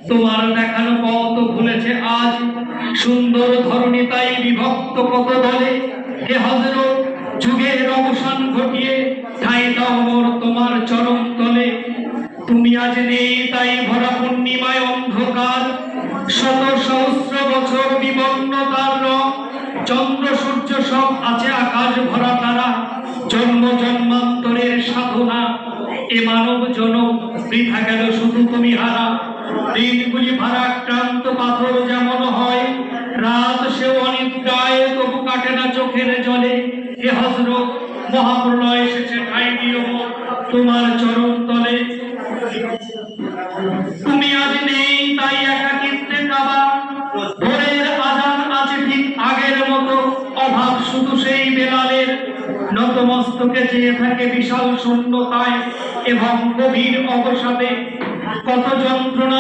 তোমার দেখানো পথ ভুলেছে আজ, সুন্দর ধরণী তাই বিভক্ত কত দলে। হে হযরত, যুগের অবসান ঘটিয়ে ঠাঁই দাও মোর তোমার চরণ তলে। তুমি আজ নেই তাই ভরা পূর্ণিমায় অন্ধকার, শত সহস্র বছর বিবর্ণতার রং। চন্দ্র সূর্য সব আছে আকাশ ভরা তারা, জন্ম জন্মান্তরের সাধনা এ মানব জনম বৃথা গেল শুধু তুমি হারা। দিনগুলি ভারাক্রান্ত পাথর যেমন হয়, রাত সেও অনিদ্রায় তবু কাটে না চোখের জলে। হে হযরত, মহাপ্রলয় এসেছে ঠাঁই দিও তোমার চরণ তলে। তুমি আজ নেই তাই একাকিত্বে কাবা, ভোরের আজান আছে ঠিক আগের মতো, অভাব শুধু সেই বেলালের। নতমস্তকে চেয়ে থাকে বিশাল শূন্যতায় এবং গভীর অবসাদে, কত যন্ত্রণা